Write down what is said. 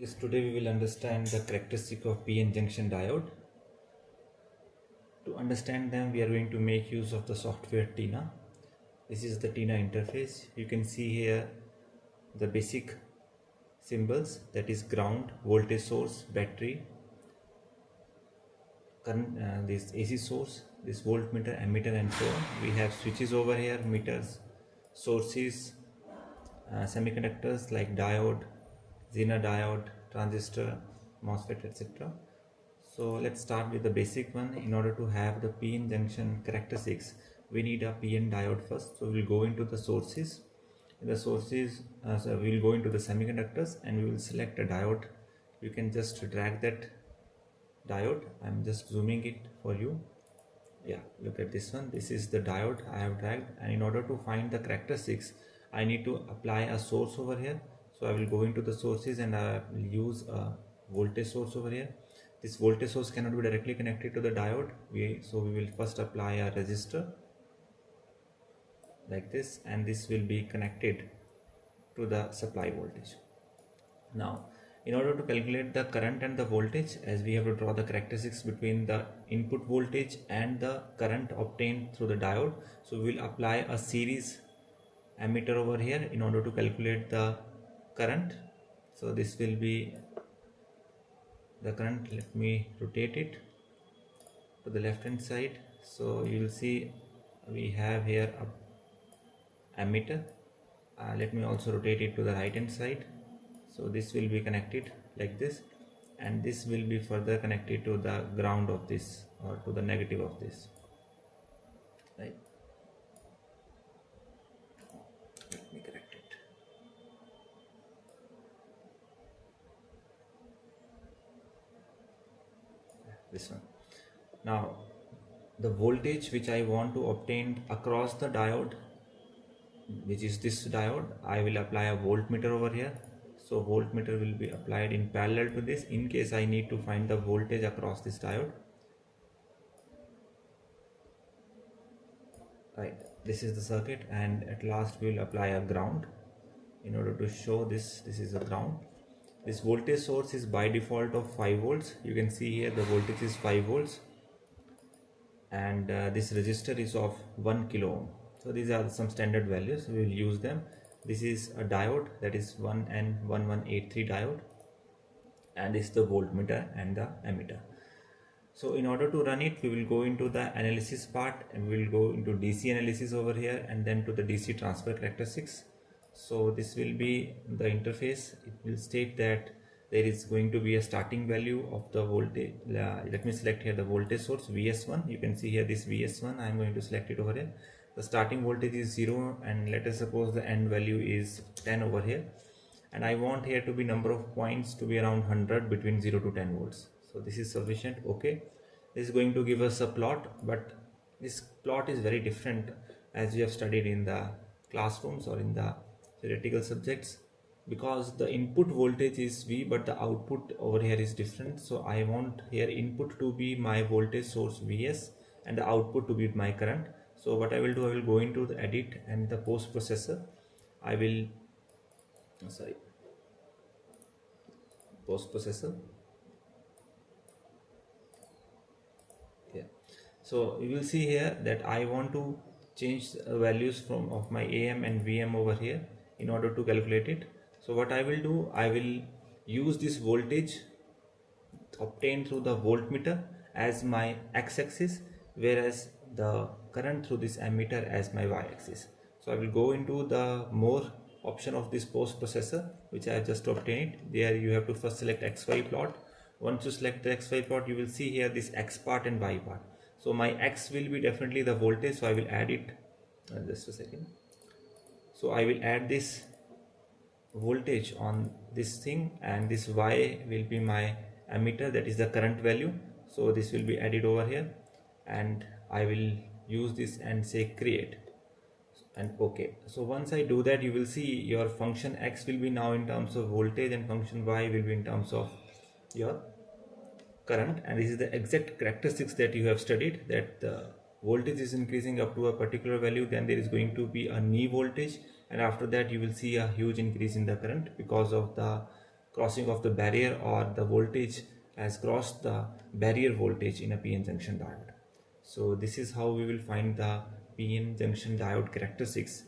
Yes, today we will understand the characteristic of PN junction diode. To understand them, we are going to make use of the software TINA. This is the TINA interface. You can see here the basic symbols, that is ground, voltage source, battery, current, this AC source, this voltmeter, ammeter, and so on. We have switches over here, meters, sources, semiconductors like diode, Zener diode, transistor, MOSFET, etc. So let's start with the basic one. In order to have the PN junction characteristics, we need a PN diode first. So we'll go into the sources. In the sources, so we'll go into the semiconductors and we will select a diode. You can just drag that diode. I'm just zooming it for you. Yeah, look at this one. This is the diode I have dragged, and in order to find the characteristics, I need to apply a source over here. So I will go into the sources and I will use a voltage source over here. This voltage source cannot be directly connected to the diode, so we will first apply a resistor like this, and this will be connected to the supply voltage. Now, in order to calculate the current and the voltage, as we have to draw the characteristics between the input voltage and the current obtained through the diode, so we will apply a series ammeter over here in order to calculate the current. So this will be the current. Let me rotate it to the left hand side. So you will see we have here a ammeter. Let me also rotate it to the right hand side. So this will be connected like this, and this will be further connected to the ground of this, or to the negative of this, right? Let me correct it. This one. Now the voltage which I want to obtain across the diode, which is this diode, I will apply a voltmeter over here. So voltmeter will be applied in parallel to this in case I need to find the voltage across this diode. Right, this is the circuit, and at last we will apply a ground in order to show this. This is a ground. This voltage source is by default of 5 volts. You can see here the voltage is 5 volts, and this resistor is of 1 kilo ohm. So these are some standard values. We will use them. This is a diode, that is 1N1183 diode, and this is the voltmeter and the ammeter. So in order to run it, we will go into the analysis part, and we will go into DC analysis over here, and then to the DC transfer characteristics. So this will be the interface. It will state that there is going to be a starting value of the voltage. Let me select here the voltage source VS1. You can see here this VS1. I am going to select it over here. The starting voltage is 0, and let us suppose the end value is 10 over here, and I want here to be number of points to be around 100 between 0 to 10 volts. So this is sufficient. Okay, this is going to give us a plot, but this plot is very different as we have studied in the classrooms or in the theoretical subjects, because the input voltage is V but the output over here is different. So I want here input to be my voltage source Vs and the output to be my current. So what I will do, I will go into the edit and the post processor. I will post processor. Yeah. So you will see here that I want to change values from of my AM and VM over here in order to calculate it. So what I will do, I will use this voltage obtained through the voltmeter as my x-axis, whereas the current through this ammeter as my y-axis. So I will go into the more option of this post processor which I have just obtained. There you have to first select XY plot. Once you select the XY plot, you will see here this X part and Y part. So my X will be definitely the voltage, so I will add it. Just a second. So I will add this voltage on this thing, and this Y will be my ammeter, that is the current value. So this will be added over here, and I will use this and say create and OK. So once I do that, you will see your function X will be now in terms of voltage and function Y will be in terms of your current. And this is the exact characteristics that you have studied, that the voltage is increasing up to a particular value, then there is going to be a knee voltage, and after that you will see a huge increase in the current because of the crossing of the barrier, or the voltage has crossed the barrier voltage in a PN junction diode. So this is how we will find the PN junction diode characteristics.